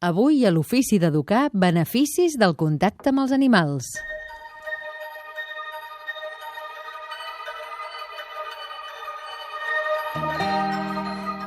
Avui a l'Ofici d'Educar, beneficis del contacte amb els animals.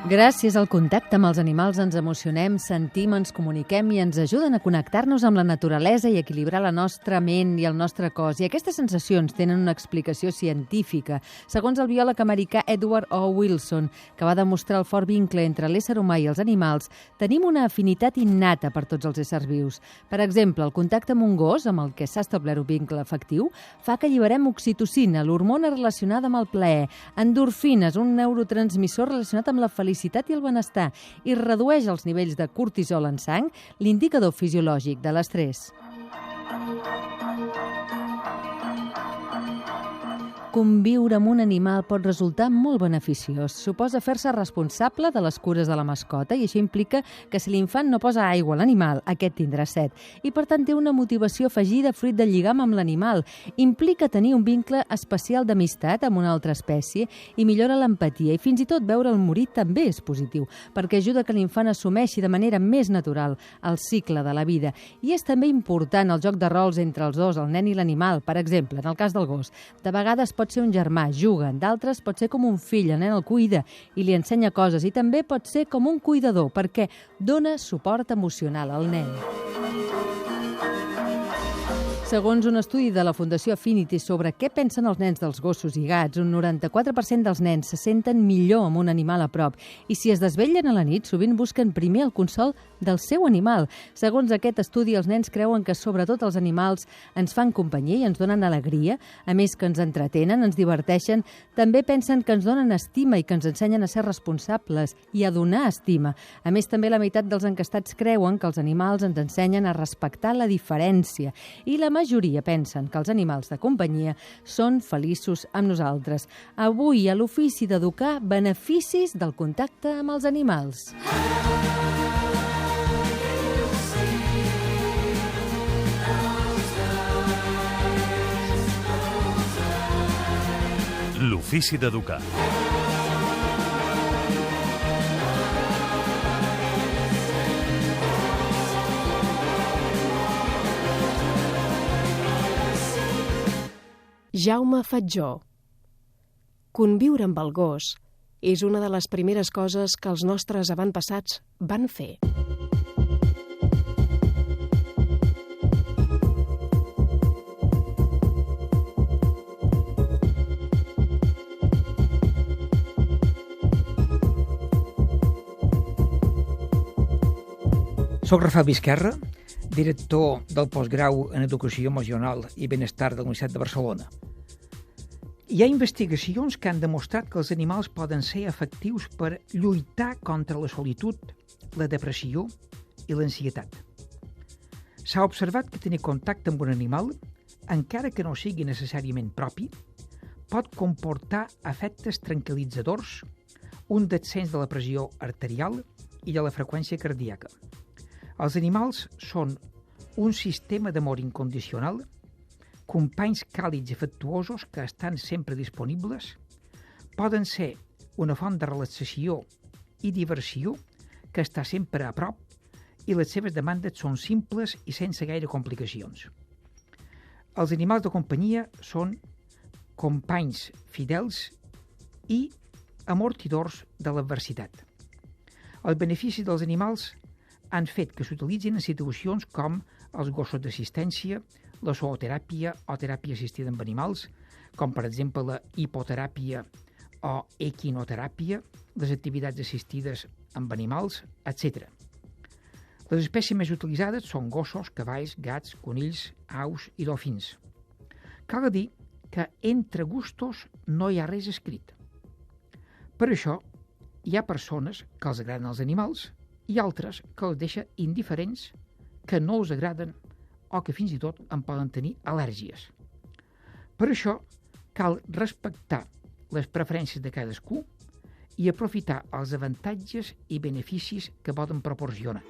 Gràcies al contacte amb els animals ens emocionem, sentim, ens comuniquem i ens ajuden a connectar-nos amb la naturalesa i equilibrar la nostra ment i el nostre cos. I aquestes sensacions tenen una explicació científica, segons el biòleg americà Edward O. Wilson, que va demostrar el fort vincle entre l'ésser humà i els animals. Tenim una afinitat innata per tots els éssers vius. Per exemple, el contacte amb un gos, amb el que s'ha establert un vincle afectiu, fa que alliberem oxitocina, l'hormona relacionada amb el plaer, endorfines, un neurotransmissor relacionat amb la felicitat i el benestar, i redueix els nivells de cortisol en sang, l'indicador fisiològic de l'estrès. Conviure amb un animal pot resultar molt beneficiós. Suposa fer-se responsable de les cures de la mascota i això implica que si l'infant no posa aigua a l'animal, aquest tindrà set. I per tant té una motivació afegida fruit del lligam amb l'animal. Implica tenir un vincle especial d'amistat amb una altra espècie i millora l'empatia. I fins i tot veure el morir també és positiu, perquè ajuda que l'infant assumeixi de manera més natural el cicle de la vida. I és també important el joc de rols entre els dos, el nen i l'animal. Per exemple, en el cas del gos, de vegades pot ser un germà, juguen, d'altres pot ser com un fill, el nen el cuida i li ensenya coses, i també pot ser com un cuidador, perquè dona suport emocional al nen. Segons un estudi de la Fundació Affinity sobre què pensen els nens dels gossos i gats, un 94% dels nens se senten millor amb un animal a prop i si es desvetllen a la nit sovint busquen primer el consol del seu animal. Segons aquest estudi, els nens creuen que sobretot els animals ens fan companyia i ens donen alegria, a més que ens entretenen, ens diverteixen, també pensen que ens donen estima i que ens ensenyen a ser responsables i a donar estima. A més, també la meitat dels enquestats creuen que els animals ens ensenyen a respectar la diferència i la majoria pensen que els animals de companyia són feliços amb nosaltres. Avui, a l'Ofici d'Educar, beneficis del contacte amb els animals. L'Ofici d'Educar. Jaume Fatjó. Conviure amb el gos és una de les primeres coses que els nostres avantpassats van fer. Soc Rafael Vizquerra, director del postgrau en Educació Emocional i Benestar de la Universitat de Barcelona. Hi ha investigacions que han demostrat que els animals poden ser efectius per lluitar contra la solitud, la depressió i l'ansietat. S'ha observat que tenir contacte amb un animal, encara que no sigui necessàriament propi, pot comportar efectes tranquil·litzadors, un descens de la pressió arterial i de la freqüència cardíaca. Els animals són un sistema d'amor incondicional, companys càlids i afectuosos que estan sempre disponibles, poden ser una font de relaxació i diversió que està sempre a prop i les seves demandes són simples i sense gaire complicacions. Els animals de companyia són companys fidels i amortidors de l'adversitat. Els beneficis dels animals han fet que s'utilitzin en situacions com els gossos d'assistència, la zooteràpia o teràpia assistida amb animals, com per exemple la hipoteràpia o equinoteràpia, les activitats assistides amb animals, etc. Les espècies més utilitzades són gossos, cavalls, gats, conills, aus i dofins. Cal dir que entre gustos no hi ha res escrit. Per això, hi ha persones que els agraden els animals i altres que els deixa indiferents, que no els agraden o que fins i tot en poden tenir al·lèrgies. Per això cal respectar les preferències de cadascú i aprofitar els avantatges i beneficis que poden proporcionar.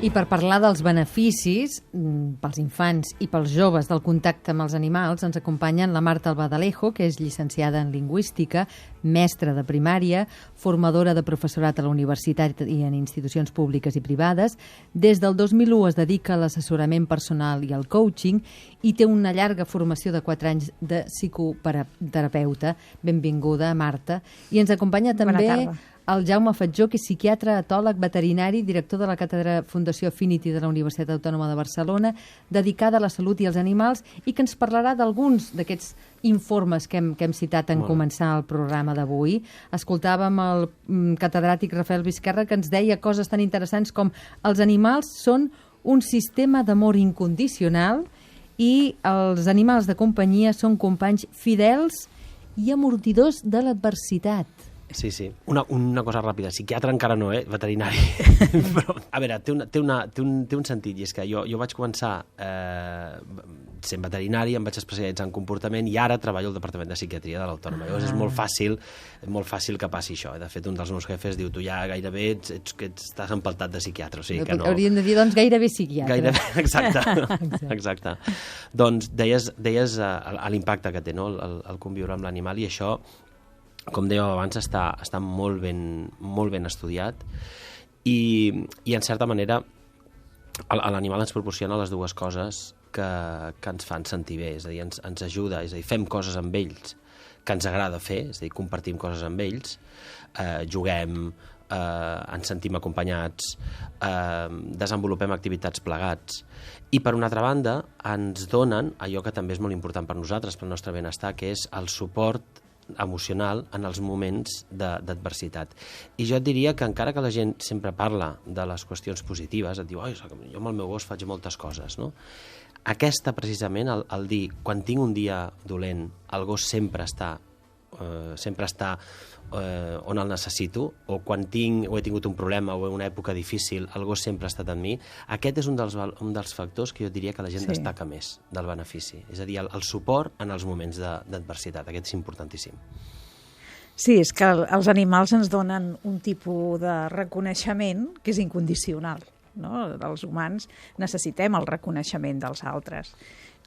I per parlar dels beneficis pels infants i pels joves del contacte amb els animals ens acompanyen la Marta Albadalejo, que és llicenciada en Lingüística, mestra de primària, formadora de professorat a la universitat i en institucions públiques i privades. Des del 2001 es dedica a l'assessorament personal i al coaching i té una llarga formació de 4 anys de psicoterapeuta. Benvinguda, Marta. I ens acompanya també el Jaume Fatjó, que és psiquiatre, etòleg, veterinari, director de la càtedra Fundació Affinity de la Universitat Autònoma de Barcelona, dedicada a la salut i als animals, i que ens parlarà d'alguns d'aquests informes que hem citat en començar el programa d'avui. Escoltàvem el catedràtic Rafael Vizcarra, que ens deia coses tan interessants com els animals són un sistema d'amor incondicional i els animals de companyia són companys fidels i amortidors de l'adversitat. Sí. Una cosa ràpida. Psiquiatre encara no, veterinari. Però, a veure, té un sentit, i és que jo vaig començar sent veterinari, em vaig especialitzar en comportament i ara treballo al Departament de Psiquiatria de l'Autònoma. Llavors és molt fàcil que passi això. De fet, un dels meus jefes diu, tu ja gairebé estàs empeltat de psiquiatre. O sigui que no... Hauríem de dir, doncs, gairebé psiquiatre. Exacte. Doncs deies l'impacte que té, no?, el conviure amb l'animal, i això, com dèiem abans, està molt ben estudiat i en certa manera l'animal ens proporciona les dues coses que ens fan sentir bé, és a dir, ens ajuda, és a dir, fem coses amb ells que ens agrada fer, és a dir, compartim coses amb ells, juguem, ens sentim acompanyats, desenvolupem activitats plegats, i per una altra banda ens donen allò que també és molt important per nosaltres, pel nostre benestar, que és el suport emocional en els moments d'adversitat. I jo et diria que encara que la gent sempre parla de les qüestions positives, et diu, jo amb el meu gos faig moltes coses, no? Aquesta, precisament, el dir, quan tinc un dia dolent, el gos sempre està on el necessito, o quan he tingut un problema o una època difícil, el gos sempre ha estat amb mi. Aquest és un dels factors que jo diria que la gent destaca més del benefici. És a dir, el suport en els moments d'adversitat. Aquest és importantíssim. Sí, és que els animals ens donen un tipus de reconeixement que és incondicional, no? Els humans necessitem el reconeixement dels altres.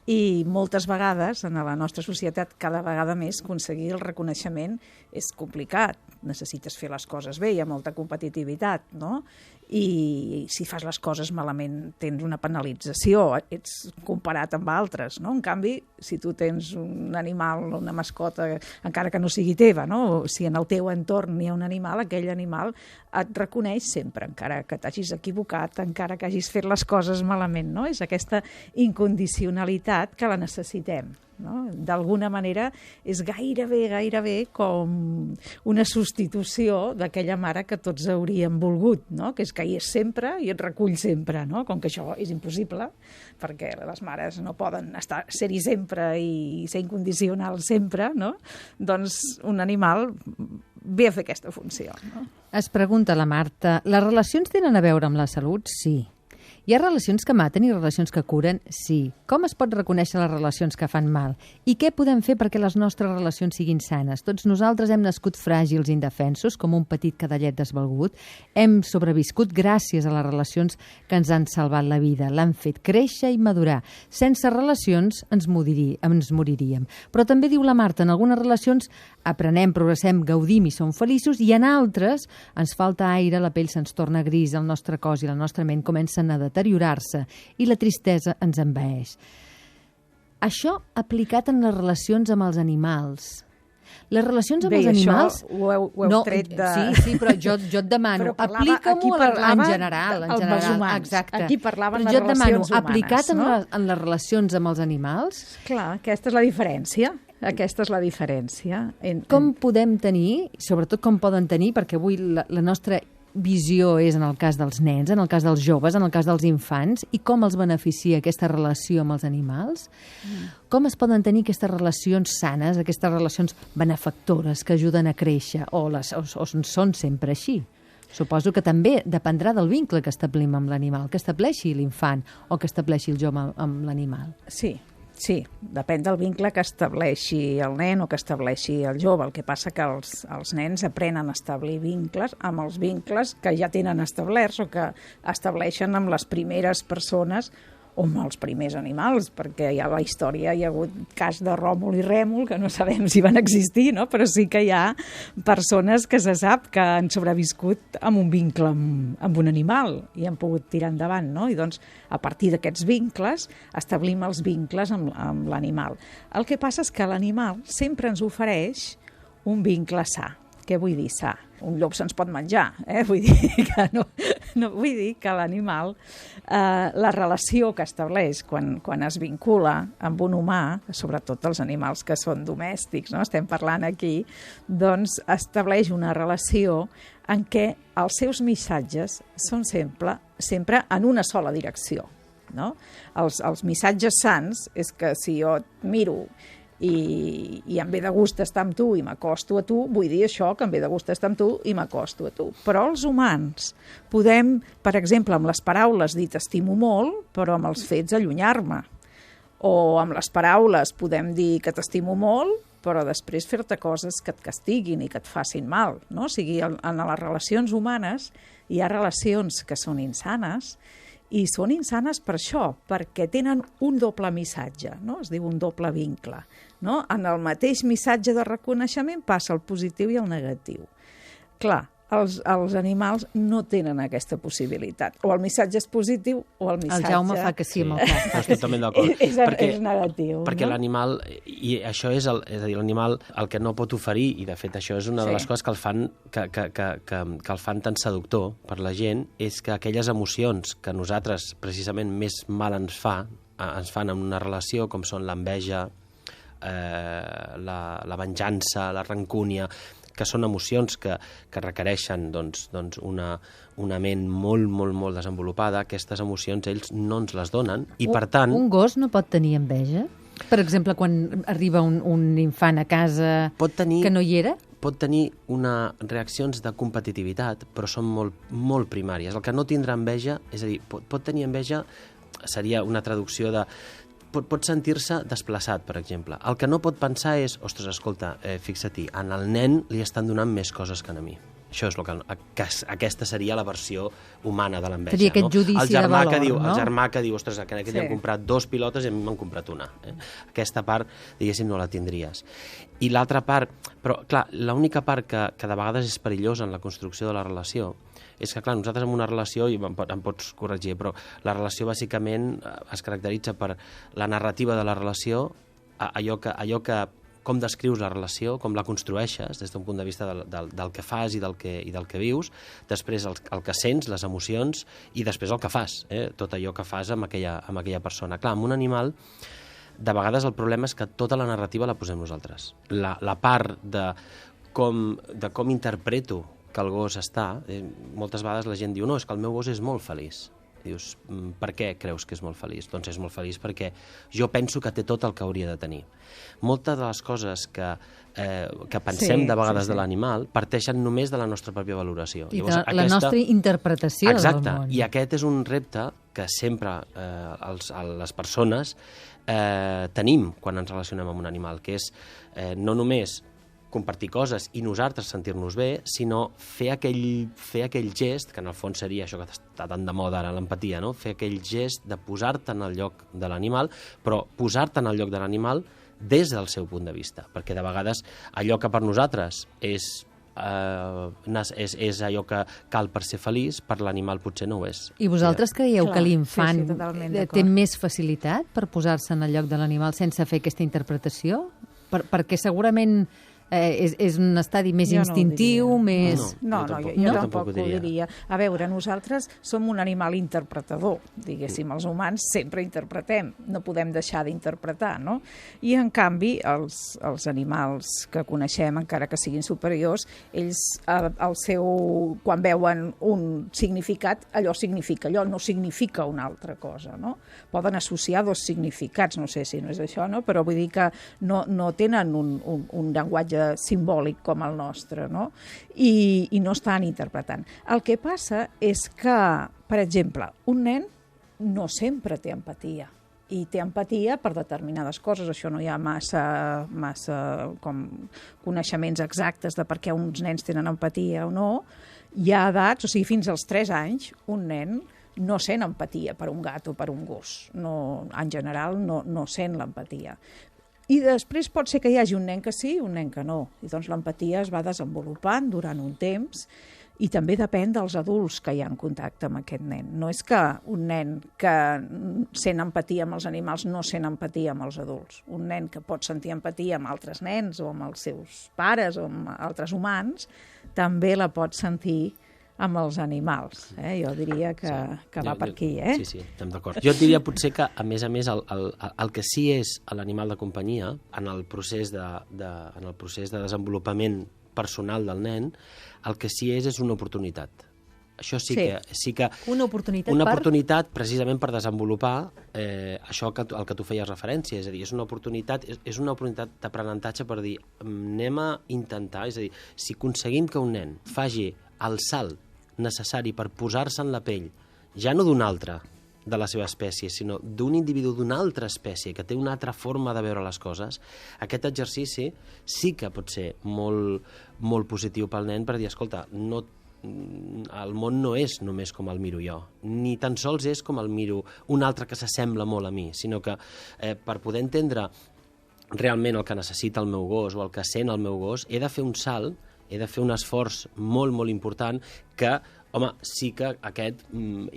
I moltes vegades, en la nostra societat, cada vegada més, aconseguir el reconeixement és complicat. Necessites fer les coses bé, hi ha molta competitivitat, no? I si fas les coses malament tens una penalització, ets comparat amb altres, no? En canvi, si tu tens un animal o una mascota, encara que no sigui teva, no? Si en el teu entorn hi ha un animal, aquell animal et reconeix sempre, encara que t'hagis equivocat, encara que hagis fet les coses malament, no? És aquesta incondicionalitat que la necessitem, no? D'alguna manera és gairebé com una substitució d'aquella mare que tots hauríem volgut, no? Que és que hi és sempre i et recull sempre, no? Com que això és impossible, perquè les mares no poden ser-hi sempre i ser incondicionals sempre, no? Doncs un animal ve a fer aquesta funció, no? Es pregunta la Marta, les relacions tenen a veure amb la salut? Sí. Hi ha relacions que maten i relacions que curen? Sí. Com es pot reconèixer les relacions que fan mal? I què podem fer perquè les nostres relacions siguin sanes? Tots nosaltres hem nascut fràgils i indefensos, com un petit cadellet desvalgut. Hem sobreviscut gràcies a les relacions que ens han salvat la vida, l'han fet créixer i madurar. Sense relacions ens moriríem. Però també diu la Marta, en algunes relacions aprenem, progressem, gaudim i som feliços, i en altres ens falta aire, la pell se'ns torna gris, el nostre cos i la nostra ment comencen a deteriorar-se i la tristesa ens envaeix. Això aplicat en les relacions amb els animals. Les relacions amb els animals... Això ho heu tret de... Sí, però jo et demano, aplica-m'ho en general. Exacte. Aquí parlaven de relacions humanes. Aplicat en les relacions amb els animals... Clar, aquesta és la diferència. Aquesta és la diferència. Com podem tenir, sobretot com poden tenir, perquè avui la nostra visió és en el cas dels nens, en el cas dels joves, en el cas dels infants, i com els beneficia aquesta relació amb els animals? Com es poden tenir aquestes relacions sanes, aquestes relacions benefactores que ajuden a créixer, o són sempre així? Suposo que també dependrà del vincle que establim amb l'animal, que estableixi l'infant o que estableixi el jove amb l'animal. Sí. Sí, depèn del vincle que estableixi el nen o que estableixi el jove. El que passa que els nens aprenen a establir vincles amb els vincles que ja tenen establerts o que estableixen amb les primeres persones o amb els primers animals, perquè hi ha la història, hi ha hagut cas de Ròmul i Rèmul, que no sabem si van existir, no? Però sí que hi ha persones que se sap que han sobreviscut amb un vincle amb un animal i han pogut tirar endavant, no? I doncs, a partir d'aquests vincles, establim els vincles amb l'animal. El que passa és que l'animal sempre ens ofereix un vincle sa. Què vull dir sa? Un llop se'ns pot menjar, vull dir que no vull dir que l'animal, la relació que estableix quan es vincula amb un humà, sobretot els animals que són domèstics, no? Estem parlant aquí, doncs estableix una relació en què els seus missatges són sempre en una sola direcció, no? Els missatges sants és que si jo et miro i em ve de gust estar amb tu i m'acosto a tu, vull dir això, que em ve de gust estar amb tu i m'acosto a tu. Però els humans podem, per exemple, amb les paraules dir t'estimo molt, però amb els fets allunyar-me. O amb les paraules podem dir que t'estimo molt, però després fer-te coses que et castiguin i que et facin mal, no? O sigui, en les relacions humanes hi ha relacions que són insanes, i són insanes per això, perquè tenen un doble missatge, no? Es diu un doble vincle, no? En el mateix missatge de reconeixement passa el positiu i el negatiu. Clar, els animals no tenen aquesta possibilitat. O el missatge és positiu o el missatge... El Jaume fa que sí amb el cap. No estic totalment d'acord. És negatiu. Perquè no? l'animal, i això és a dir, l'animal el que no pot oferir, i de fet això és una de les coses que el fan que el fan tan seductor per la gent, és que aquelles emocions que nosaltres precisament més mal ens fan en una relació, com són l'enveja, la venjança, la rancúnia, que són emocions que requereixen doncs, una ment molt, molt, molt desenvolupada. Aquestes emocions ells no ens les donen i, per tant... Un gos no pot tenir enveja? Per exemple, quan arriba un infant a casa que no hi era? Pot tenir reaccions de competitivitat, però són molt, molt primàries. El que no tindrà enveja, és a dir, pot tenir enveja, seria una traducció de... Pot sentir-se desplaçat, per exemple. El que no pot pensar és, ostres, escolta, fixa-t'hi, en el nen li estan donant més coses que a mi. Això és el que aquesta seria la versió humana de l'enveja. Seria aquest judici de valor, no? El germà que diu, ostres, que aquell han comprat 2 pilotes i a mi m'han comprat una. Aquesta part, diguéssim, no la tindries. I l'altra part, però clar, l'única part que de vegades és perillosa en la construcció de la relació és que, clar, nosaltres en una relació, i em pots corregir, però la relació bàsicament es caracteritza per la narrativa de la relació, allò que com descrius la relació, com la construeixes des d'un punt de vista del que fas i del que vius, després el que sents, les emocions, i després el que fas, tot allò que fas amb aquella persona. Clar, amb un animal, de vegades el problema és que tota la narrativa la posem nosaltres. La part de com interpreto que el gos està, moltes vegades la gent diu, no, és que el meu gos és molt feliç. Dius, per què creus que és molt feliç? Doncs és molt feliç perquè jo penso que té tot el que hauria de tenir. Moltes de les coses que pensem de vegades de l'animal parteixen només de la nostra pròpia valoració. I de la nostra interpretació del món. I aquest és un repte que sempre les persones tenim quan ens relacionem amb un animal, que és no només compartir coses i nosaltres sentir-nos bé, sinó fer aquell gest, que en el fons seria això que està tan de moda ara, l'empatia, no? Fer aquell gest de posar-te en el lloc de l'animal, però posar-te en el lloc de l'animal des del seu punt de vista, perquè de vegades allò que per nosaltres és allò que cal per ser feliç, per l'animal potser no ho és. I vosaltres creieu que l'infant té més facilitat per posar-se en el lloc de l'animal sense fer aquesta interpretació? Perquè segurament és un estadi més instintiu, més... No, jo tampoc ho diria. A veure, nosaltres som un animal interpretador, diguéssim, els humans sempre interpretem, no podem deixar d'interpretar, no? I, en canvi, els animals que coneixem, encara que siguin superiors, ells, quan veuen un significat, allò significa allò, no significa una altra cosa, no? Poden associar 2 significats, no sé si no és això, no? Però vull dir que no tenen un llenguatge simbòlic com el nostre, no? I no estan interpretant. El que passa és que, per exemple, un nen no sempre té empatia. i té empatia per determinades coses. Això no hi ha massa com coneixements exactes de per què uns nens tenen empatia o no. Hi ha edats, o sigui, fins als 3 anys, un nen no sent empatia per un gat o per un gos. No, en general no sent l'empatia. I després pot ser que hi hagi un nen que sí, un nen que no. I doncs l'empatia es va desenvolupant durant un temps i també depèn dels adults que hi ha en contacte amb aquest nen. No és que un nen que sent empatia amb els animals no sent empatia amb els adults. Un nen que pot sentir empatia amb altres nens o amb els seus pares o amb altres humans també la pot sentir amb els animals. Jo diria que va per aquí. Sí, estem d'acord. Jo et diria potser que, a més, el que sí és l'animal de companyia, en el procés de desenvolupament personal del nen, el que sí és una oportunitat. Això sí que una oportunitat precisament per desenvolupar això al que tu feies referència, és a dir, és una oportunitat d'aprenentatge per dir, anem a intentar, és a dir, si aconseguim que un nen faci el salt necessari per posar-se en la pell, ja no d'un altre de la seva espècie, sinó d'un individu d'una altra espècie que té una altra forma de veure les coses, aquest exercici sí que pot ser molt, molt positiu pel nen per dir, escolta, el món no és només com el miro jo, ni tan sols és com el miro un altre que s'assembla molt a mi, sinó que per poder entendre realment el que necessita el meu gos o el que sent el meu gos, he de fer un salt, he de fer un esforç molt, molt important que, home, sí que aquest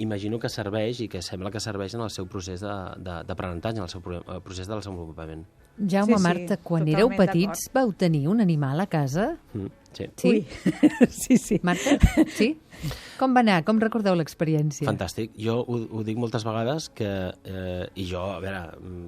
imagino que serveix i que sembla que serveix en el seu procés d'aprenentatge, en el seu procés de desenvolupament. Jaume, Marta, quan éreu petits vau tenir un animal a casa? Sí. Ui. Sí. Marta, sí? Com va anar? Com recordeu l'experiència? Fantàstic. Jo ho dic moltes vegades i jo, a veure,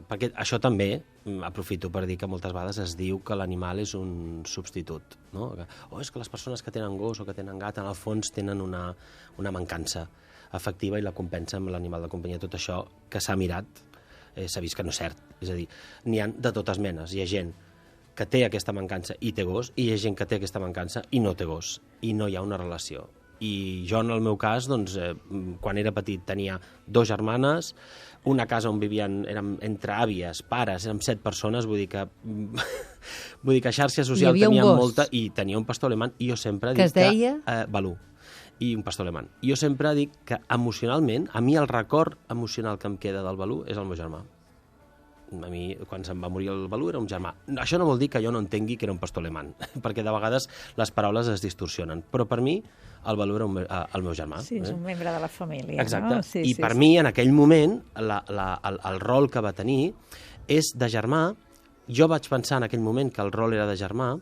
perquè això també aprofito per dir que moltes vegades es diu que l'animal és un substitut, no? És que les persones que tenen gos o que tenen gat en el fons tenen una mancança afectiva i la compensa amb l'animal de companyia. Tot això que s'ha mirat s'ha vist que no és cert. És a dir, n'hi ha de totes menes. Hi ha gent que té aquesta mancança i té gos, i hi ha gent que té aquesta mancança i no té gos, i no hi ha una relació. I jo, en el meu cas, doncs, quan era petit tenia 2 germanes, una casa on vivien, érem entre àvies, pares, érem 7 persones, vull dir que xarxa social tenia molta, i tenia un pastor alemany, i jo sempre dic que... es deia? Balú. I un pastor alemany. I jo sempre dic que emocionalment, a mi el record emocional que em queda del Balú és el meu germà. A mi, quan se'm va morir el Balú, era un germà. Això no vol dir que jo no entengui que era un pastor alemany, perquè de vegades les paraules es distorsionen. Però per mi, el Balú era el meu germà. Sí, és un membre de la família. Exacte. No? Sí, I per mi, en aquell moment, el rol que va tenir és de germà. Jo vaig pensar en aquell moment que el rol era de germà,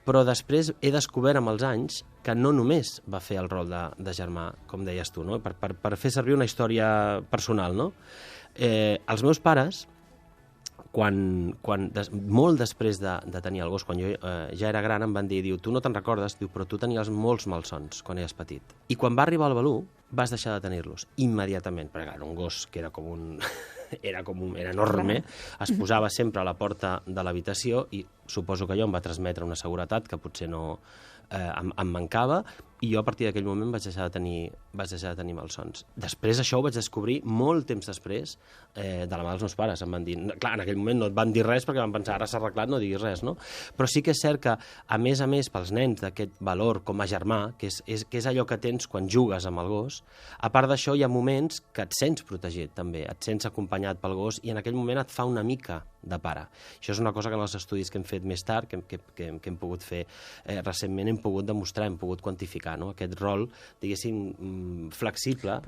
però després he descobert amb els anys que no només va fer el rol de germà, com deies tu, no? Per fer servir una història personal, no? Els meus pares, molt després de tenir el gos, quan jo ja era gran, em van dir, tu no te'n recordes, però tu tenies molts malsons quan eres petit. I quan va arribar el Balú, vas deixar de tenir-los immediatament, perquè era un gos que era enorme, es posava sempre a la porta de l'habitació i suposo que allò em va transmetre una seguretat que potser no em mancava, i jo a partir d'aquell moment vaig deixar de tenir malsons. Després això ho vaig descobrir molt temps després de la mà dels meus pares. Em van dir, clar, en aquell moment no et van dir res perquè van pensar, ara s'ha arreglat, no diguis res, no? Però sí que és cert que, a més, pels nens d'aquest valor com a germà, que és allò que tens quan jugues amb el gos, a part d'això hi ha moments que et sents protegit també, et sents acompanyat pel gos i en aquell moment et fa una mica de pare. Això és una cosa que en els estudis que hem fet més tard, que hem pogut fer recentment, hem pogut demostrar, hem pogut quantificar, no? Aquest rol, diguéssim, flexible,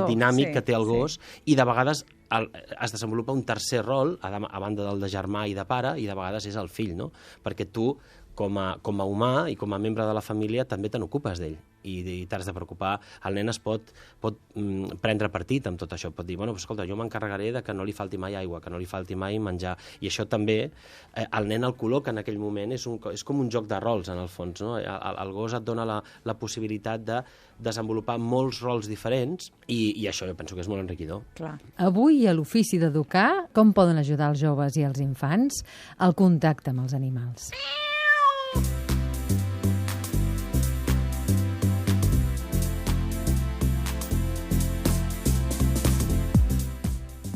dinàmic, que té el gos, i de vegades es desenvolupa un tercer rol, a banda del de germà i de pare, i de vegades és el fill, no? Perquè tu, com a humà i com a membre de la família, també te n'ocupes d'ell i t'has de preocupar. El nen es pot prendre partit amb tot això, pot dir, bueno, escolta, jo m'encarregaré de que no li falti mai aigua, que no li falti mai menjar, i això també, el nen el col·loca en aquell moment, és com un joc de rols, en el fons, no? El gos et dona la possibilitat de desenvolupar molts rols diferents, i això jo penso que és molt enriquidor. Clar. Avui, a l'ofici d'educar, com poden ajudar els joves i els infants al contacte amb els animals?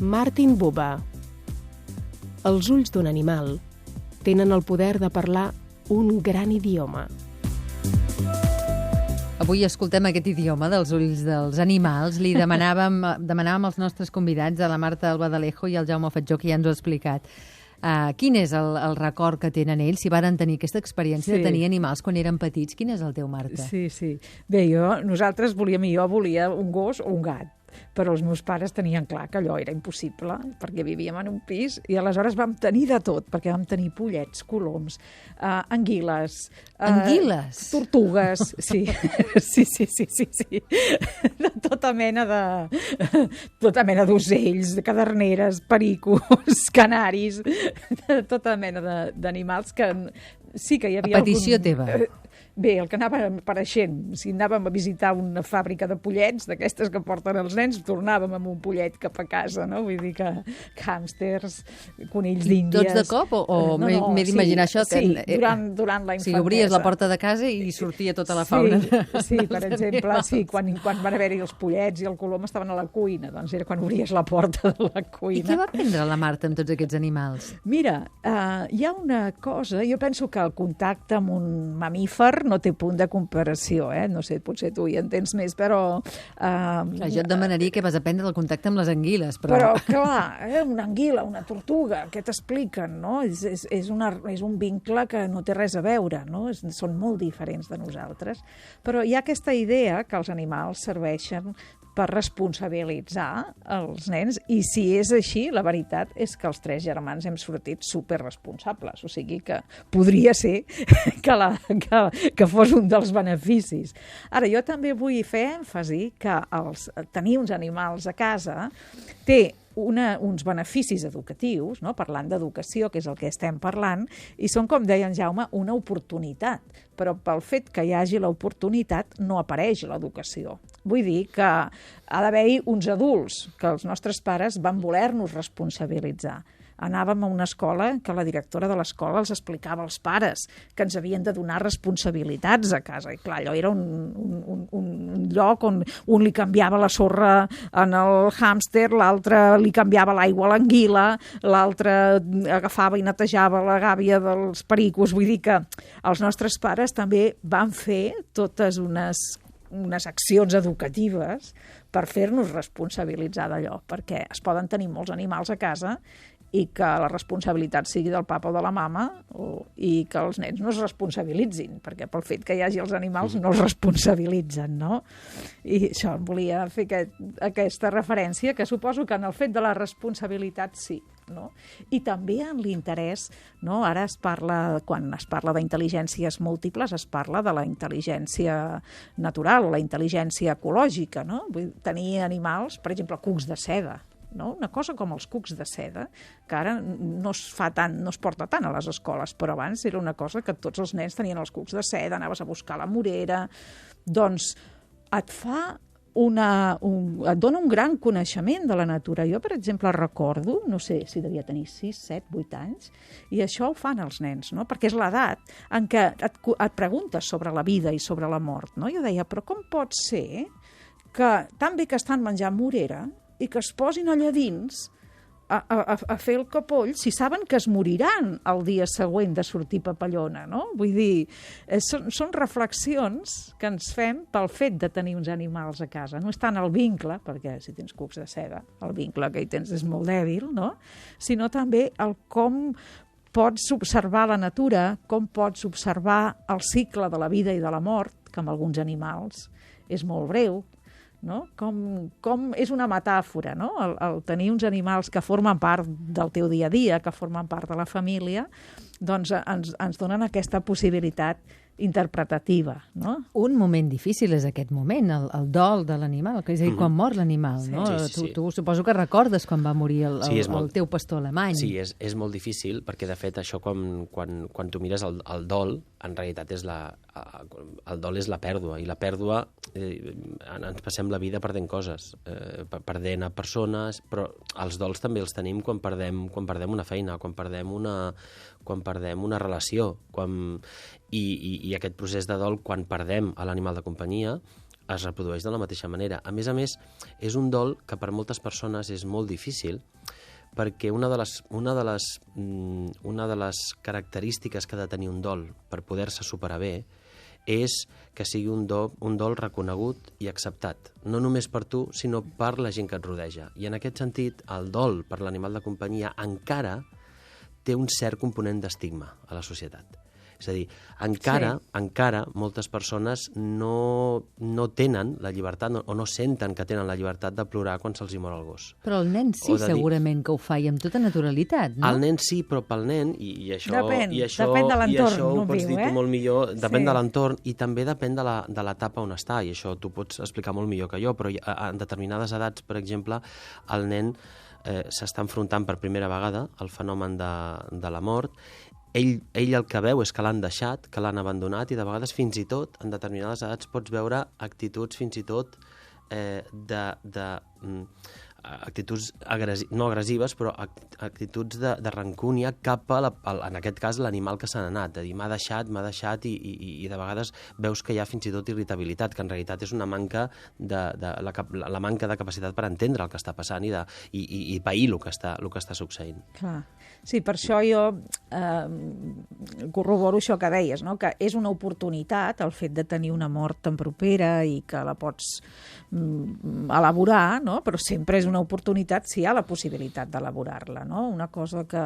Martin Buber, Els ulls d'un animal tenen el poder de parlar un gran idioma. Avui escoltem aquest idioma dels ulls dels animals. Li demanàvem als nostres convidats, a la Marta Albadalejo i al Jaume Fatjó, que ja ens ho ha explicat, quin és el record que tenen ells, si varen tenir aquesta experiència de tenir animals quan eren petits. Quin és el teu, Marta? Sí. Bé, nosaltres volia un gos o un gat, però els meus pares tenien clar que allò era impossible, perquè vivíem en un pis, i aleshores vam tenir de tot, perquè vam tenir pollets, coloms, anguiles... Anguiles? Tortugues, sí. Sí. Tota mena d'ocells, de caderneres, pericos, canaris, tota mena d'animals que sí que hi havia... A petició teva. Bé, el que anava apareixent, si anàvem a visitar una fàbrica de pollets, d'aquestes que porten els nens, tornàvem amb un pollet cap a casa, no? Vull dir que hàmsters, conills d'Índies... Tots de cop? O m'he d'imaginar això? Sí, durant la infantesa. Si obries la porta de casa i sortia tota la fauna. Sí, per exemple, quan van haver-hi els pollets i el colom estaven a la cuina, doncs era quan obries la porta de la cuina. I què va aprendre la Marta amb tots aquests animals? Mira, hi ha una cosa, jo penso que el contacte amb un mamífer no té punt de comparació, no sé, potser tu hi entens més, però... Jo et demanaria que vas aprendre el contacte amb les anguiles, però clar, una anguila, una tortuga, què t'expliquen, no? És un vincle que no té res a veure, no? Són molt diferents de nosaltres, però hi ha aquesta idea que els animals serveixen per responsabilitzar els nens, i si és així, la veritat és que els 3 germans hem sortit superresponsables, o sigui que podria ser que fos un dels beneficis. Ara, jo també vull fer èmfasi que tenir uns animals a casa té uns beneficis educatius, no? Parlant d'educació, que és el que estem parlant, i són, com deia en Jaume, una oportunitat. Però pel fet que hi hagi l'oportunitat no apareix l'educació. Vull dir que ha d'haver-hi uns adults que els nostres pares van voler-nos responsabilitzar. Anàvem a una escola que la directora de l'escola els explicava als pares que ens havien de donar responsabilitats a casa. I clar, allò era un lloc on un li canviava la sorra en el hàmster, l'altre li canviava l'aigua a l'anguila, l'altre agafava i netejava la gàbia dels pericos. Vull dir que els nostres pares també van fer totes unes accions educatives per fer-nos responsabilitzar d'allò, perquè es poden tenir molts animals a casa i que la responsabilitat sigui del papa o de la mama, i que els nens no es responsabilitzin, perquè pel fet que hi hagi els animals no els responsabilitzen, no? I això, volia fer aquesta referència, que suposo que en el fet de la responsabilitat sí, no? I també en l'interès, no? Ara quan es parla d'intel·ligències múltiples, es parla de la intel·ligència natural, la intel·ligència ecològica, no? Vull dir, tenir animals, per exemple, cucs de seda, no? Una cosa com els cucs de seda, que ara no es porta tant a les escoles, però abans era una cosa que tots els nens tenien els cucs de seda, anaves a buscar la morera, doncs et dona un gran coneixement de la natura. Jo, per exemple, recordo, no sé si devia tenir 6, 7, 8 anys, i això ho fan els nens, no? Perquè és l'edat en què et preguntes sobre la vida i sobre la mort, no? Jo deia, però com pot ser que tan bé que estan menjant morera i que es posin allà dins a fer el capoll si saben que es moriran el dia següent de sortir papallona, no? Vull dir, són reflexions que ens fem pel fet de tenir uns animals a casa. No és tant el vincle, perquè si tens cucs de seda, el vincle que hi tens és molt dèbil, no? Sinó també el com pots observar la natura, com pots observar el cicle de la vida i de la mort, que amb alguns animals és molt breu, no? Com és una metàfora, no? El tenir uns animals que formen part del teu dia a dia, que formen part de la família, doncs ens donen aquesta possibilitat interpretativa, no? Un moment difícil és aquest moment, el dol de l'animal, és a dir, quan mor l'animal, no? Sí. Tu suposo que recordes quan va morir el teu pastor alemany. Sí, és molt difícil, perquè de fet això quan tu mires el dol, en realitat el dol és la pèrdua, i la pèrdua ens passem la vida perdent coses, perdent a persones, però els dols també els tenim quan perdem una feina, quan perdem una relació, i aquest procés de dol, quan perdem a l'animal de companyia, es reprodueix de la mateixa manera. A més, és un dol que per moltes persones és molt difícil, perquè una de les característiques que ha de tenir un dol per poder-se superar bé és que sigui un dol reconegut i acceptat, no només per tu, sinó per la gent que et rodeja. I en aquest sentit, el dol per l'animal de companyia encara té un cert component d'estigma a la societat. És a dir, encara moltes persones no tenen la llibertat o no senten que tenen la llibertat de plorar quan se'ls hi mor el gos. Però el nen sí, segurament que ho fa i amb tota naturalitat, no? El nen sí, però pel nen, i això... Depèn de l'entorn, i això ho no pots viu, dir tu molt millor, depèn Sí. de l'entorn i també depèn de l'etapa on està, i això tu pots explicar molt millor que jo, però en determinades edats, per exemple, el nen s'està enfrontant per primera vegada al fenomen de la mort. Ell el que veu és que l'han deixat, que l'han abandonat, i de vegades fins i tot, en determinades edats, pots veure actituds fins i tot actituds no agressives, però actituds de rancúnia cap a, en aquest cas, l'animal que se n'ha anat. És a dir, m'ha deixat i de vegades veus que hi ha fins i tot irritabilitat, que en realitat és una manca la manca de capacitat per entendre el que està passant i pair el que està succeint. Clar. Sí, per això jo corroboro això que deies, no? Que és una oportunitat el fet de tenir una mort tan propera i que la pots elaborar, no? Però sempre és una oportunitat si hi ha la possibilitat d'elaborar-la, no? Una cosa que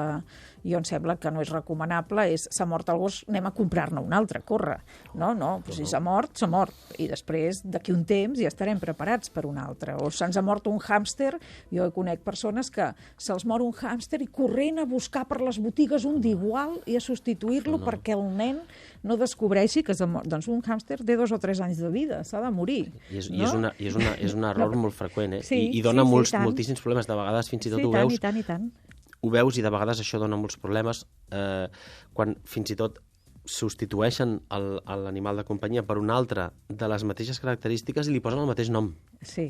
jo em sembla que no és recomanable és s'ha mort el gos, anem a comprar-ne un altre, corre. No, però si s'ha mort, s'ha mort. I després, d'aquí un temps, ja estarem preparats per un altre. O se'ns ha mort un hàmster, jo conec persones que se'ls mor un hàmster i corrent a buscar per les botigues un d'igual i a substituir-lo perquè el nen no descobreixi que doncs un hàmster té 2 o 3 anys de vida, s'ha de morir. És un error molt freqüent, Sí, i dona sí, moltíssims problemes. De vegades fins i tot ho veus. I tant. Ho veus i de vegades això dona molts problemes quan fins i tot substitueixen l'animal de companyia per un altre de les mateixes característiques i li posen el mateix nom. Sí.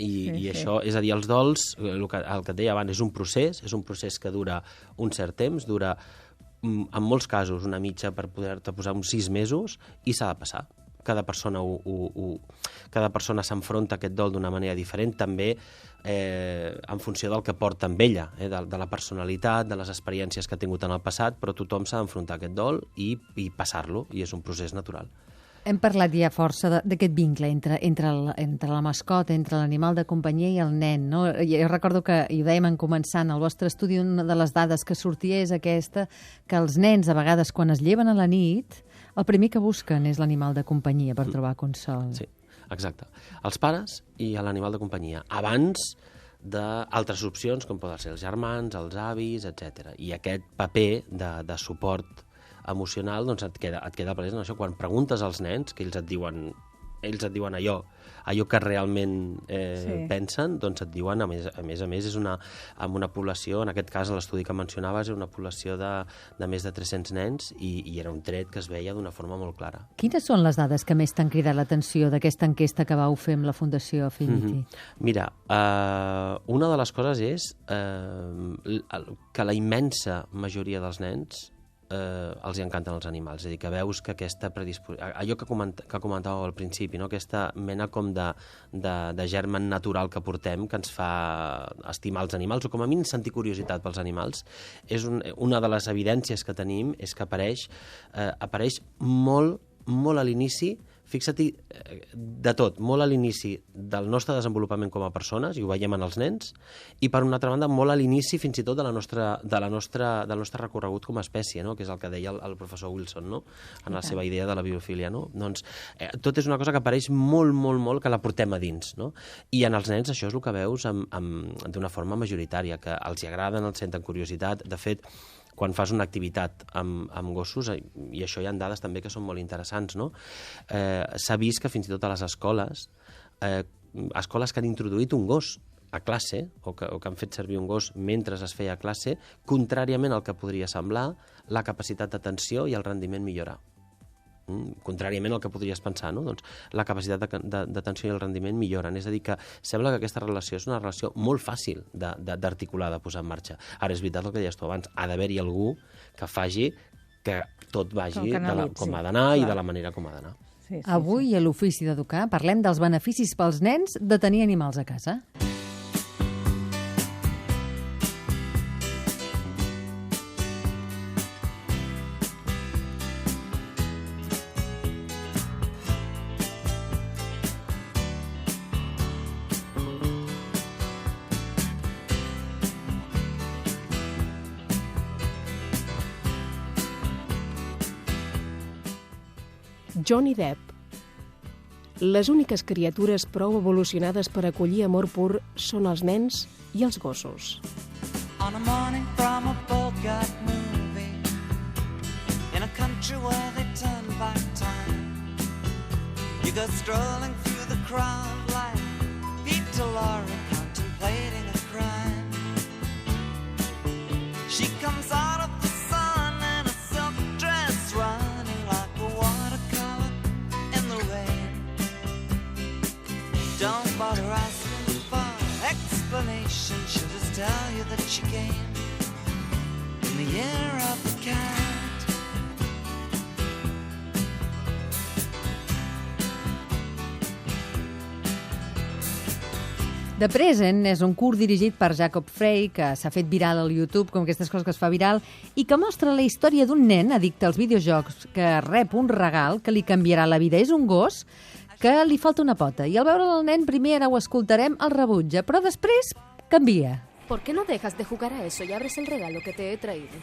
I això, és a dir, els dols, el que et deia abans, és un procés que dura un cert temps, dura en molts casos una mitja per poder-te posar uns 6 mesos i s'ha de passar. Cada persona s'enfronta a aquest dol d'una manera diferent, també en funció del que porta amb ella, de la personalitat, de les experiències que ha tingut en el passat, però tothom s'ha d'enfrontar a aquest dol i passar-lo, i és un procés natural. Hem parlat ja força d'aquest vincle entre la mascota, entre l'animal de companyia i el nen, no? Jo recordo que, i ho dèiem en començant, el vostre estudi, una de les dades que sortia és aquesta, que els nens, a vegades, quan es lleven a la nit, el primer que busquen és l'animal de companyia per trobar consol. Sí, exacte. Els pares i l'animal de companyia, abans d'altres opcions, com poden ser els germans, els avis, etc. I aquest paper de suport emocional, doncs et queda present això. Quan preguntes als nens, que ells et diuen allò que realment pensen, doncs et diuen, a més, és amb una població, en aquest cas l'estudi que mencionaves, és una població de més de 300 nens i era un tret que es veia d'una forma molt clara. Quines són les dades que més t'han cridat l'atenció d'aquesta enquesta que vau fer amb la Fundació Affinity? Mira, una de les coses és que la immensa majoria dels nens els encanten els animals, és a dir, que veus que aquesta predisposició, allò que comentàveu al principi, no? Aquesta mena com de germen natural que portem, que ens fa estimar els animals, o com a mínim sentir curiositat pels animals, és una de les evidències que tenim, és que apareix molt a l'inici, fixa-t'hi, de tot, molt a l'inici del nostre desenvolupament com a persones, i ho veiem en els nens, i per una altra banda molt a l'inici fins i tot del nostre recorregut com a espècie, no? Que és el que deia el professor Wilson, no? En la seva idea de la biofília. No? Doncs, tot és una cosa que apareix molt, que la portem a dins. No? I en els nens això és el que veus d'una forma majoritària, que els hi agraden, els senten curiositat. De fet, quan fas una activitat amb gossos, i això hi ha dades també que són molt interessants, no? S'ha vist que fins i tot a les escoles, escoles que han introduït un gos a classe, o que han fet servir un gos mentre es feia classe, contràriament al que podria semblar, la capacitat d'atenció i el rendiment millora. Contràriament al que podries pensar, no? Doncs la capacitat d'atenció i el rendiment milloren. És a dir, que sembla que aquesta relació és una relació molt fàcil d'articular, de posar en marxa. Ara, és veritat el que deies tu abans, ha d'haver-hi algú que faci que tot vagi com ha d'anar i de la manera com ha d'anar. Avui, a l'Ofici d'Educar, parlem dels beneficis pels nens de tenir animals a casa. Johnny Depp. Les úniques criatures prou evolucionades per acollir amor pur són els nens i els gossos. On a morning from a Bogart movie, in a country where they turn back time, you go strolling through the crowd like Peter Lorre contemplating a crime. She comes out of the sun in a silk dress, running like a watercolor in the rain. Don't bother asking for explanation, she'll just tell you that she came in the year of the cat. The Present és un curt dirigit per Jacob Frey, que s'ha fet viral al YouTube, com aquestes coses que es fa viral, i que mostra la història d'un nen addicte als videojocs que rep un regal que li canviarà la vida. És un gos que li falta una pota, i al veure el nen primer, ara ho escoltarem, el rebutja, però després canvia. ¿Por qué no dejas de jugar a eso y abres el regalo que te he traído?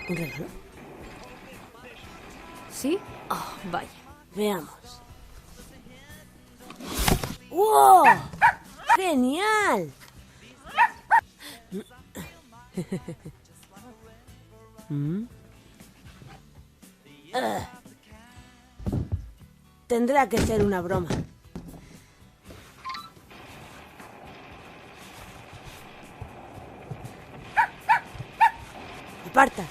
¿Un regalo? ¿Sí? Oh, vaya. Veamos. ¡Wow! ¡Genial! Tendrá que ser una broma. Aparta.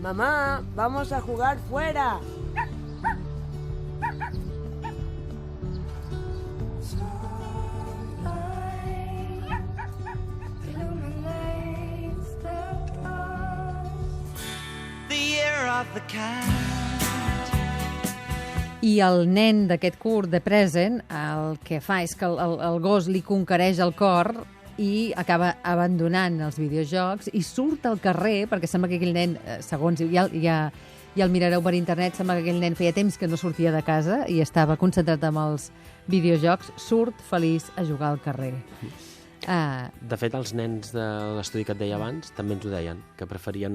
Mamá, vamos a jugar fuera. The year of the cat. I el nen d'aquest curt, The Present, el que fa és que el gos li conquereix el cor i acaba abandonant els videojocs i surt al carrer, perquè sembla que aquell nen, segons ja el mirareu per internet, sembla que aquell nen feia temps que no sortia de casa i estava concentrat amb els videojocs, surt feliç a jugar al carrer. De fet, els nens de l'estudi que et deia abans també ens ho deien, que preferien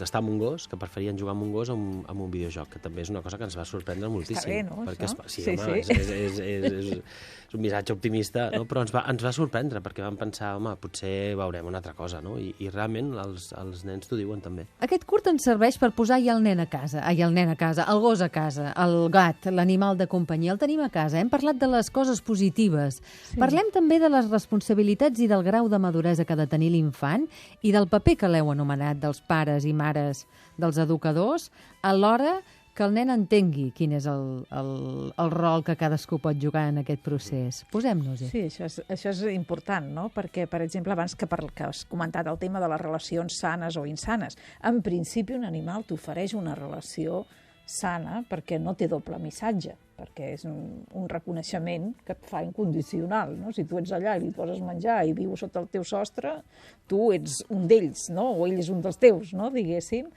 estar amb un gos, que preferien jugar amb un gos o amb un videojoc, que també és una cosa que ens va sorprendre moltíssim. Està bé, no, perquè això? Sí, home, és un missatge optimista, no? Però ens va sorprendre, perquè vam pensar, home, potser veurem una altra cosa, no? I realment els nens t'ho diuen també. Aquest curt ens serveix per posar ja el nen a casa, el gos a casa, el gat, l'animal de companyia, el tenim a casa. Hem parlat de les coses positives. Sí. Parlem també de les responsabilitats i del grau de maduresa que ha de tenir l'infant i del paper que l'heu anomenat dels pares i mares, dels educadors, alhora que el nen entengui quin és el rol que cadascú pot jugar en aquest procés. Posem-nos-hi. Sí, això és important, no? Perquè, per exemple, abans que has comentat el tema de les relacions sanes o insanes, en principi un animal t'ofereix una relació sana perquè no té doble missatge, perquè és un reconeixement que et fa incondicional, no? Si tu ets allà i li poses menjar i viu sota el teu sostre, tu ets un d'ells, no? O ell és un dels teus, no? Diguéssim.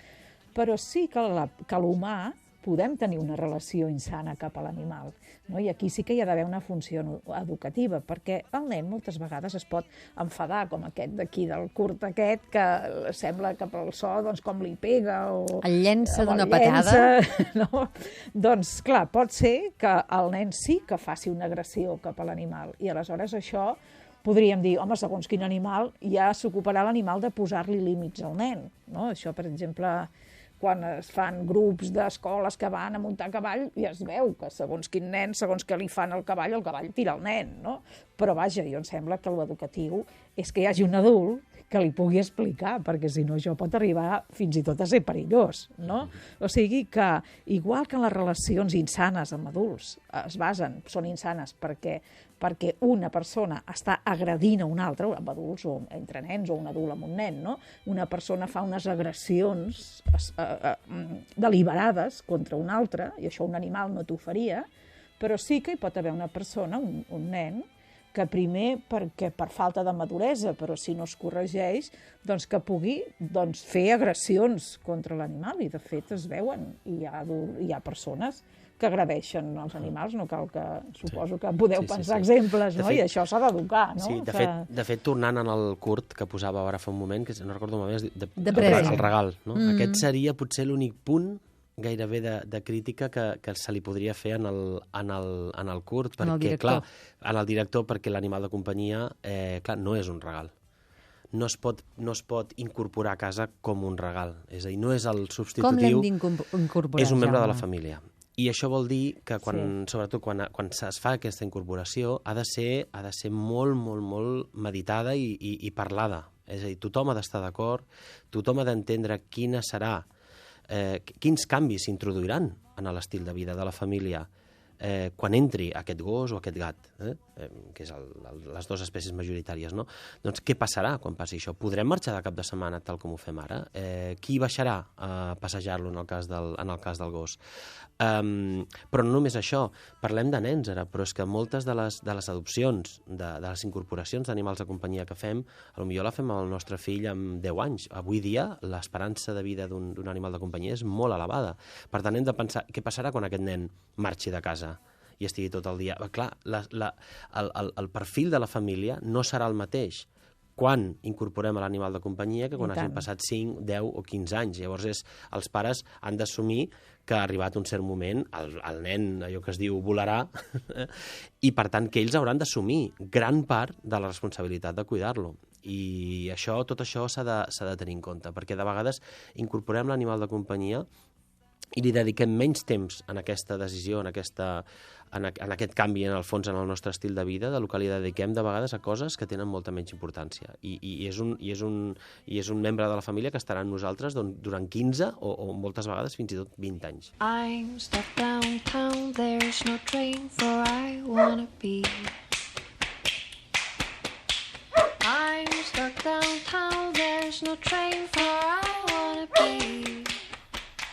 Però sí que l'humà podem tenir una relació insana cap a l'animal, no? I aquí sí que hi ha d'haver una funció educativa, perquè el nen moltes vegades es pot enfadar, com aquest d'aquí del curt aquest, que sembla que pel so, doncs, com li pega o... El llença d'una patada. No? Doncs, clar, pot ser que el nen sí que faci una agressió cap a l'animal, i aleshores això podríem dir, home, segons quin animal, ja s'ocuparà l'animal de posar-li límits al nen, no? Això, per exemple, quan es fan grups d'escoles que van a muntar a cavall, ja es veu que segons quin nen, segons què li fan al cavall tira el nen, no? Però vaja, jo em sembla que l'educatiu és que hi hagi un adult que li pugui explicar, perquè si no això pot arribar fins i tot a ser perillós, no? O sigui que, igual que les relacions insanes amb adults són insanes perquè una persona està agredint a una altra, amb adults o entre nens, o un adult amb un nen, no? Una persona fa unes agressions deliberades contra un altre, i això un animal no t'ho faria, però sí que hi pot haver una persona, un nen, que primer perquè per falta de maduresa, però si no es corregeix, doncs que pugui fer agressions contra l'animal, i de fet es veuen, i hi ha persones que agredeixen els animals, no cal que, suposo que podeu pensar exemples, no? I això s'ha d'educar, no? Sí, de fet, tornant en el curt que posava ara fa un moment, que no recordo el moment, el regal, no? Aquest seria potser l'únic punt gairebé de crítica que se li podria fer en el curt, perquè, clar, en el director, perquè l'animal de companyia, clar, no és un regal. No es pot incorporar a casa com un regal. És a dir, no és el substitutiu... Com l'hem d'incorporar? És un membre de la família. I això vol dir que, sobretot quan es fa aquesta incorporació, ha de ser molt, molt, molt meditada i parlada. És a dir, tothom ha d'estar d'acord, tothom ha d'entendre quins canvis s'introduiran en l'estil de vida de la família quan entri aquest gos o aquest gat, que és les dues espècies majoritàries, no? Doncs què passarà quan passi això? Podrem marxar de cap de setmana tal com ho fem ara? Qui baixarà a passejar-lo en el cas del gos? Però no només això, parlem de nens ara, però és que moltes de les adopcions, de les incorporacions d'animals de companyia que fem, potser la fem al nostre fill amb 10 anys. Avui dia l'esperança de vida d'un animal de companyia és molt elevada. Per tant, hem de pensar què passarà quan aquest nen marxi de casa i estigui tot el dia. Clar, el perfil de la família no serà el mateix quan incorporem l'animal de companyia que quan hagin passat 5, 10 o 15 anys. Llavors, els pares han d'assumir que ha arribat un cert moment, el nen, allò que es diu, volarà, i per tant que ells hauran d'assumir gran part de la responsabilitat de cuidar-lo. I tot això s'ha de tenir en compte, perquè de vegades incorporem l'animal de companyia i li dediquem menys temps en aquesta decisió, en aquest canvi, en el fons, en el nostre estil de vida, del que li dediquem de vegades a coses que tenen molta menys importància. I és un membre de la família que estarà amb nosaltres durant 15 o moltes vegades fins i tot 20 anys. I'm stuck downtown, there's no train for I wanna be. I'm stuck downtown, there's no train for I wanna be.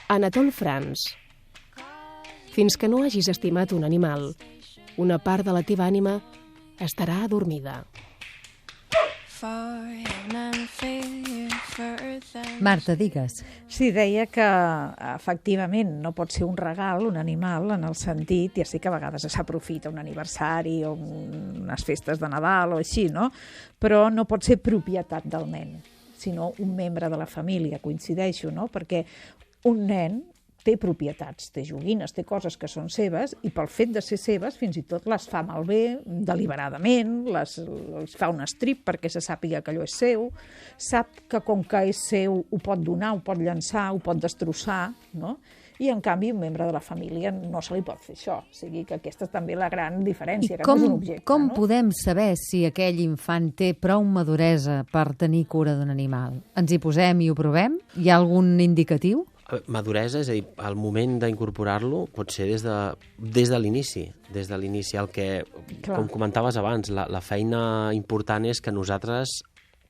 Anatole France. Fins que no hagis estimat un animal, una part de la teva ànima estarà adormida. Marta, digues. Sí, deia que efectivament no pot ser un regal, un animal, en el sentit, ja sé que a vegades s'aprofita un aniversari o unes festes de Nadal o així, no? Però no pot ser propietat del nen, sinó un membre de la família, coincideixo, no? Perquè un nen té propietats, té joguines, té coses que són seves, i pel fet de ser seves fins i tot les fa malbé deliberadament, els fa un estrip perquè se sàpiga que allò és seu, sap que com que és seu ho pot donar, ho pot llançar, ho pot destrossar, no? I en canvi un membre de la família no se li pot fer això. O sigui que aquesta és també la gran diferència, que no és un objecte. Com podem saber si aquell infant té prou maduresa per tenir cura d'un animal? Ens hi posem i ho provem? Hi ha algun indicatiu? Maduresa, és a dir, el moment d'incorporar-lo pot ser des de l'inici. Des de l'inici, com comentaves abans, la feina important és que nosaltres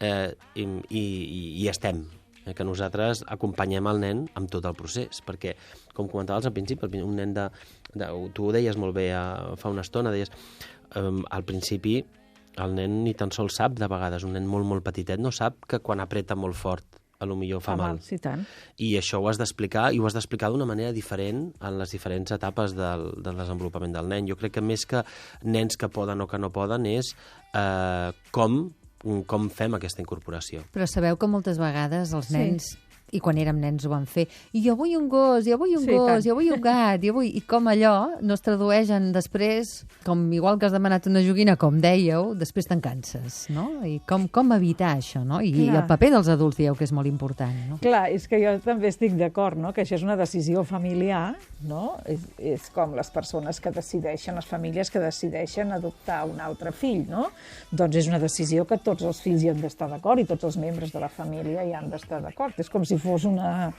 hi estem, que nosaltres acompanyem el nen amb tot el procés, perquè, com comentaves al principi, un nen tu ho deies molt bé fa una estona, deies, al principi el nen ni tan sols sap, de vegades, un nen molt, molt petitet no sap que quan apreta molt fort a lo millor fa mal. Sí, tant. I això ho has d'explicar, i ho has d'explicar d'una manera diferent en les diferents etapes del desenvolupament del nen. Jo crec que més que nens que poden o que no poden és com fem aquesta incorporació. Però sabeu que moltes vegades els nens, i quan érem nens ho van fer, i jo vull un gos, jo vull un gos, jo vull un gat, i com allò no es tradueix en després, com igual que has demanat una joguina, com dèieu, després te'n canses, no? I com evitar això, no? I el paper dels adults dieu que és molt important, no? Clar, és que jo també estic d'acord, no? Que això és una decisió familiar, no? És com les persones que decideixen, les famílies que decideixen adoptar un altre fill, no? Doncs és una decisió que tots els fills hi han d'estar d'acord i tots els membres de la família hi han d'estar d'acord. És com si fos una